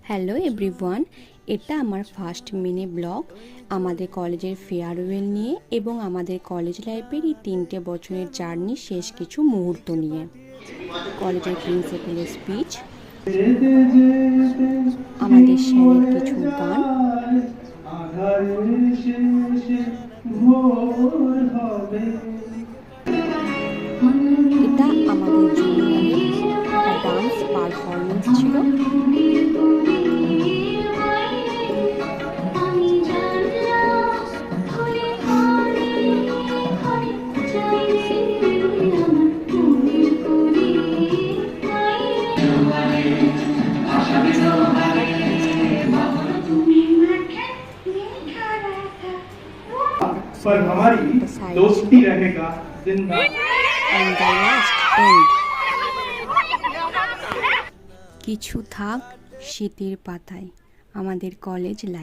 Hello everyone, এটা আমার first mini blog আমাদের কলেজের ফেয়ারওয়েল নিয়ে এবং আমাদের কলেজ লাইফের এই 3টে বছরের জার্নি শেষ কিছু মুহূর্ত নিয়ে। কলেজের প্রিন্সিপালের স্পিচ, আমাদের স্যারের কিছু গান, এটা আমাদের জুনিয়রের একটা ডান্স পারফরমেন্স ছিল। पर हमारी दोस्ती रहेगा जिंदा। And the last end, কিছু থাক স্মৃতির পাতায়, আমাদের কলেজ লাইফ।